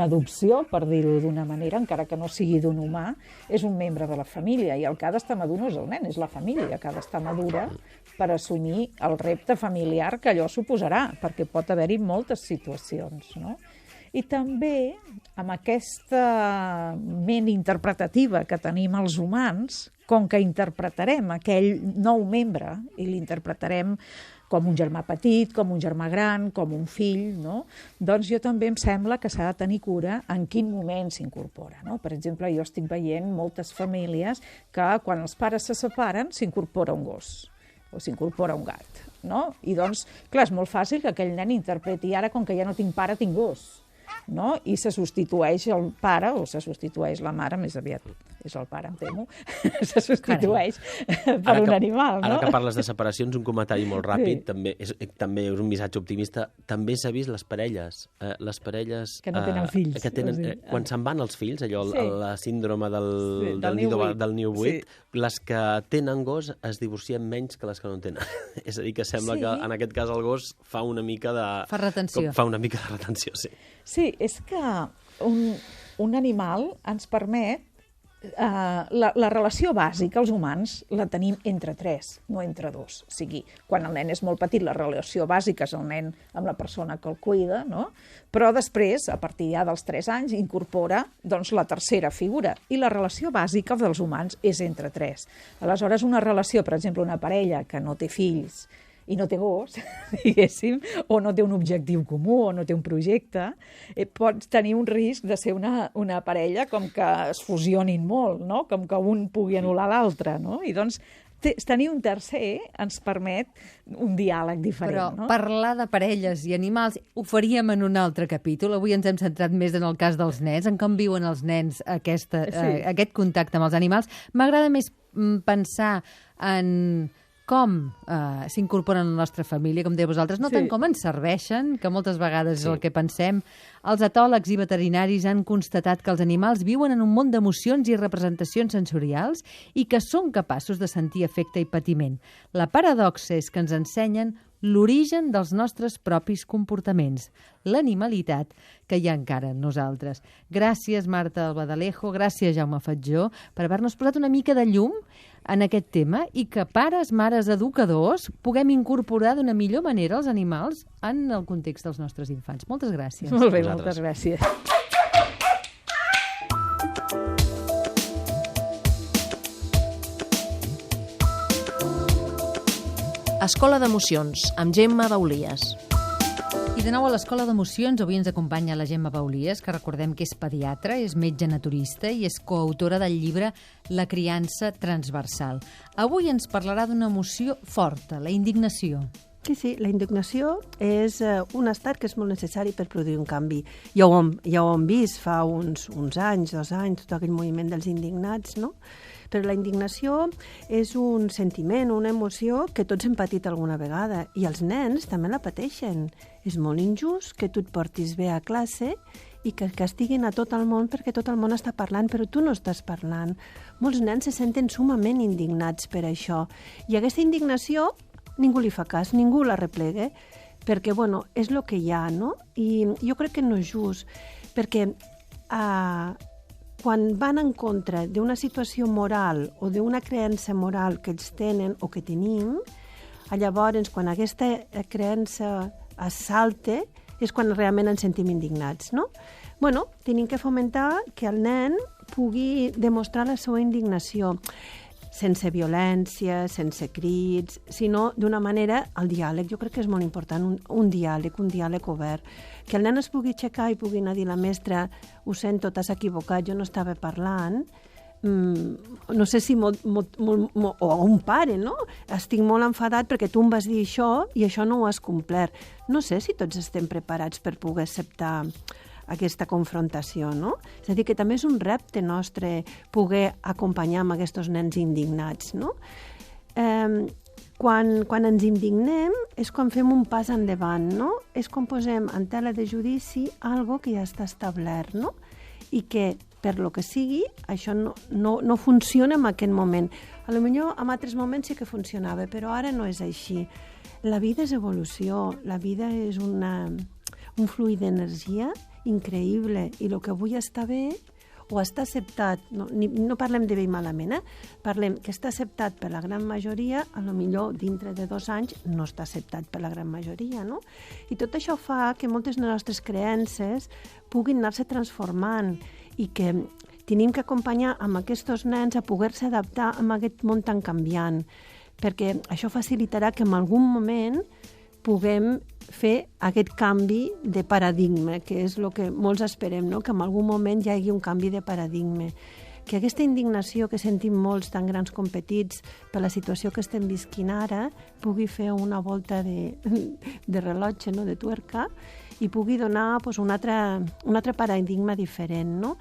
adopció, per dir-ho d'una manera, encara que no sigui d'un humà, és un membre de la família, i el que ha d'estar madur no és el nen, és la família que ha d'estar madura per assumir el repte familiar que allò suposarà, perquè pot haver-hi moltes situacions, no? I també, amb aquesta ment interpretativa que tenim els humans, com que interpretarem aquell nou membre i l'interpretarem com un germà petit, com un germà gran, com un fill, no? Doncs jo també em sembla que s'ha de tenir cura en quin moment s'incorpora, no? Per exemple, jo estic veient moltes famílies que quan els pares se separen s'incorpora un gos o s'incorpora un gat, no? I doncs, clar, és molt fàcil que aquell nen interpreti ara, com que ja no tinc pare, tinc gos, no? I se substitueix el pare o se substitueix la mare, més aviat és el pare, em temo, se substitueix per un animal, no? Ara que parles de separacions, un comentari molt ràpid, també és un missatge optimista, també s'ha vist les parelles que no tenen fills. Que tenen, quan se'n van els fills, allò, la síndrome del niu buit, les que tenen gos es divorcien menys que les que no en tenen. És a dir, que sembla que en aquest cas el gos fa una mica de... Fa retenció. Fa una mica de retenció, sí. Sí, és que un animal ens permet la relació bàsica, els humans, la tenim entre tres, no entre dos. O sigui, quan el nen és molt petit, la relació bàsica és el nen amb la persona que el cuida, no? Però després, a partir ja dels 3 anys, incorpora doncs, la tercera figura. I la relació bàsica dels humans és entre 3. Aleshores, una relació, per exemple, una parella que no té fills i no té gos, diguéssim, o no té un objectiu comú, o no té un projecte, pot tenir un risc de ser una parella com que es fusionin molt, no? Com que un pugui anul·lar l'altre, no? I doncs tenir un tercer ens permet un diàleg diferent. Però no? Parlar de parelles i animals ho faríem en un altre capítol. Avui ens hem centrat més en el cas dels nens, en com viuen els nens aquest contacte amb els animals. M'agrada més pensar en com s'incorporen a la nostra família, com dèieu vosaltres, no tant com ens serveixen, que moltes vegades és el que pensem. Els etòlegs i veterinaris han constatat que els animals viuen en un món d'emocions i representacions sensorials i que són capaços de sentir afecte i patiment. La paradoxa és que ens ensenyen l'origen dels nostres propis comportaments, l'animalitat que hi ha encara en nosaltres. Gràcies, Marta Albadalejo, gràcies, Jaume Fatjó, per haver-nos posat una mica de llum en aquest tema i que pares, mares, educadors puguem incorporar d'una millor manera els animals en el context dels nostres infants. Moltes gràcies. Molt bé, moltes gràcies. Escola d'Emocions, amb Gemma Baulies. I de nou a l'Escola d'Emocions avui ens acompanya la Gemma Baulies, que recordem que és pediatra, és metge naturista i és coautora del llibre La criança transversal. Avui ens parlarà d'una emoció forta, la indignació. Sí, la indignació és un estat que és molt necessari per produir un canvi. Ja ho hem vist fa uns anys, 2 anys, tot aquell moviment dels indignats, no? Però la indignació és un sentiment, una emoció que tots hem patit alguna vegada i els nens també la pateixen. És molt injust que tu et portis bé a classe i que castiguin a tot el món perquè tot el món està parlant, però tu no estàs parlant. Molts nens se senten sumament indignats per això. I aquesta indignació ningú li fa cas, ningú la replega, perquè, bueno, és el que hi ha, no? I jo crec que no és just, perquè quan van en contra d'una situació moral o d'una creença moral que ells tenen o que tenim, llavors, quan aquesta creença es salta, és quan realment ens sentim indignats, no? Bueno, tenim que fomentar que el nen pugui demostrar la seva indignació sense violència, sense crits, sinó d'una manera, el diàleg. Jo crec que és molt important, un diàleg obert. Que el nen es pugui aixecar i pugui anar a dir la mestra, ho sento, t'has equivocat, jo no estava parlant. No sé si o un pare, no? Estic molt enfadat perquè tu em vas dir això i això no ho has complert. No sé si tots estem preparats per poder acceptar aquesta confrontació, no? És a dir, que també és un repte nostre poder acompanyar amb aquests nens indignats, no? Quan ens indignem és quan fem un pas endavant, no? És quan posem en tela de judici algo que ja està establert, no? I que, per lo que sigui, això no funciona en aquest moment. Potser en altres moments sí que funcionava, però ara no és així. La vida és evolució, la vida és un fluid d'energia increïble, i el que avui està bé o està acceptat, no parlem de bé i malament, parlem que està acceptat per la gran majoria, a lo millor dintre de 2 anys no està acceptat per la gran majoria, no? I tot això fa que moltes de les nostres creences puguin anar-se transformant i que tenim que acompanyar amb aquests nens a poder-se adaptar a aquest món tan canviant, perquè això facilitarà que en algun moment puguem fer aquest canvi de paradigma, que és el que molts esperem, no? Que en algun moment hi hagi un canvi de paradigma. Que aquesta indignació que sentim molts tan grans com petits per la situació que estem visquint ara pugui fer una volta de rellotge, no? De tuerca, i pugui donar un altre paradigma diferent, no?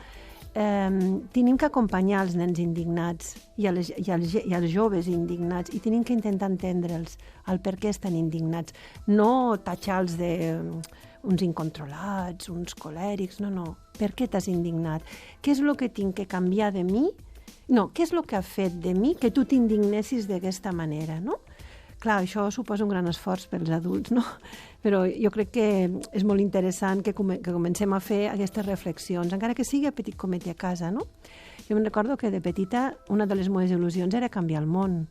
Tenim que acompanyar els nens indignats i els joves indignats i tenim que intentar entendre'ls el per què estan indignats, no tatxar-los d'uns incontrolats, uns colèrics, no. Per què t'has indignat? Què és el que tinc que canviar de mi? No, què és el que ha fet de mi que tu t'indignessis d'aquesta manera, no? Clar, això suposa un gran esforç pels adults, no? Però jo crec que és molt interessant que comencem a fer aquestes reflexions, encara que sigui a petit comet i a casa, no? Jo me'n recordo que de petita una de les meves il·lusions era canviar el món.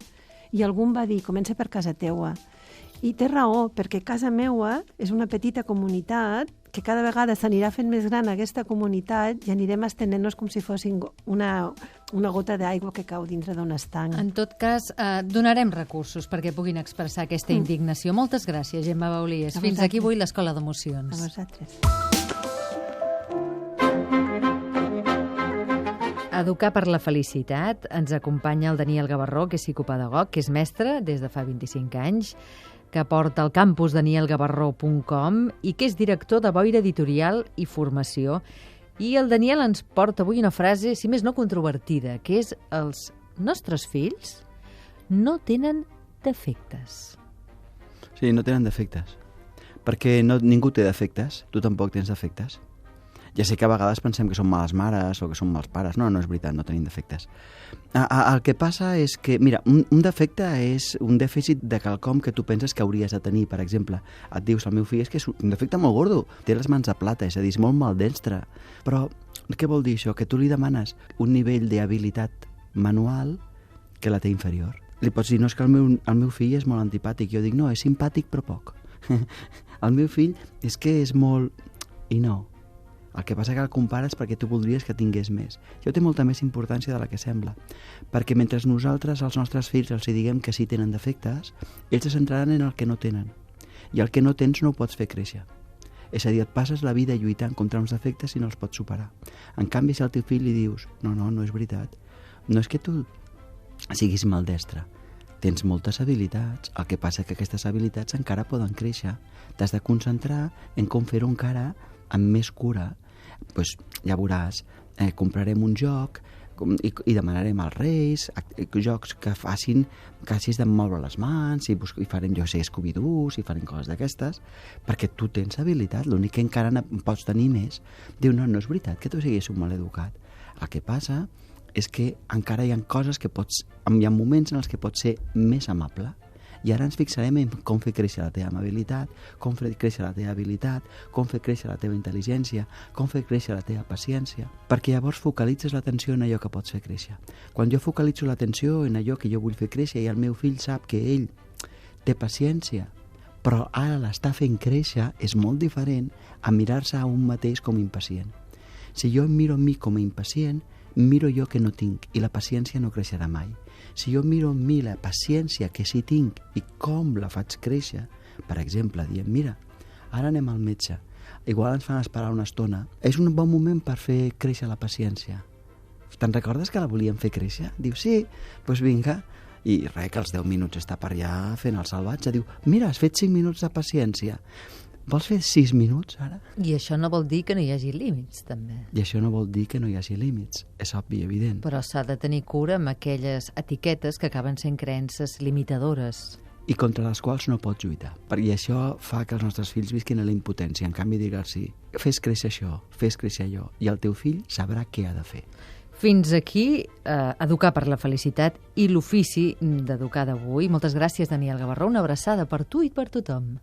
I algú em va dir, comença per casa teua. I té raó, perquè casa meua és una petita comunitat que cada vegada s'anirà fent més gran aquesta comunitat i anirem estenent-nos com si fossin una gota d'aigua que cau dintre d'un estanc. En tot cas, donarem recursos perquè puguin expressar aquesta indignació. Moltes gràcies, Gemma Baulies. Fins aquí avui l'Escola d'Emocions. A vosaltres. Educar per la felicitat. Ens acompanya el Daniel Gavarró, que és psicopedagog, que és mestre des de fa 25 anys, que porta al campus danielgavarró.com i que és director de Boira Editorial i Formació. I el Daniel ens porta avui una frase, si més no controvertida, que és: els nostres fills no tenen defectes. Sí, no tenen defectes. Perquè ningú té defectes, tu tampoc tens defectes. Ja sé que a vegades pensem que som males mares o que som mals pares. No és veritat, no tenim defectes. El que passa és que, mira, un defecte és un dèficit de quelcom que tu penses que hauries de tenir. Per exemple, et dius, el meu fill és que és un defecte molt gordo, té les mans de plata, és a dir, és molt maldestre. Però què vol dir això? Que tu li demanes un nivell d'habilitat manual que la té inferior. Li pots dir, no, és que el meu fill és molt antipàtic. Jo dic, no, és simpàtic però poc. El meu fill és que és molt... I no. El que passa que el compares perquè tu voldries que tingués més. Això té molta més importància de la que sembla. Perquè mentre nosaltres, als nostres fills, els diguem que sí tenen defectes, ells se centraran en el que no tenen. I el que no tens no ho pots fer créixer. És a dir, et passes la vida lluitant contra uns defectes i no els pots superar. En canvi, si al teu fill li dius, no és veritat, no és que tu siguis maldestre, tens moltes habilitats, el que passa que aquestes habilitats encara poden créixer. T'has de concentrar en com fer-ho encara amb més cura. Pues, ja veuràs, comprarem un joc i demanarem als reis jocs que hagis de moure les mans i farem, jo sé, Scooby-Doo, i farem coses d'aquestes, perquè tu tens habilitat, l'únic que encara pots tenir més. Diu, no és veritat que tu siguis un maleducat. El que passa és que encara hi ha coses que hi ha moments en els que pots ser més amable. I ara ens fixarem en com fer créixer la teva amabilitat, com fer créixer la teva habilitat, com fer créixer la teva intel·ligència, com fer créixer la teva paciència, perquè llavors focalitzes l'atenció en allò que pots fer créixer. Quan jo focalitzo l'atenció en allò que jo vull fer créixer i el meu fill sap que ell té paciència, però ara l'està fent créixer, és molt diferent a mirar-se a un mateix com impacient. Si jo em miro a mi com a impacient, miro jo que no tinc i la paciència no creixerà mai. Si jo miro en mi la paciència que sí tinc i com la faig créixer, per exemple, diem, mira, ara anem al metge, igual ens fan esperar una estona, és un bon moment per fer créixer la paciència. Te'n recordes que la volíem fer créixer? Diu, sí, doncs vinga. I res, que als 10 minuts està per allà fent el salvatge. Diu, mira, has fet 5 minuts de paciència. Vols fer 6 minuts, ara? I això no vol dir que no hi hagi límits, també. I això no vol dir que no hi hagi límits. És obvi, evident. Però s'ha de tenir cura amb aquelles etiquetes que acaben sent creences limitadores. I contra les quals no pots lluitar. I això fa que els nostres fills visquin a la impotència. En canvi, dir-los, fes créixer això, fes créixer allò. I el teu fill sabrà què ha de fer. Fins aquí, educar per la felicitat i l'ofici d'educar d'avui. Moltes gràcies, Daniel Gavarró. Una abraçada per tu i per tothom.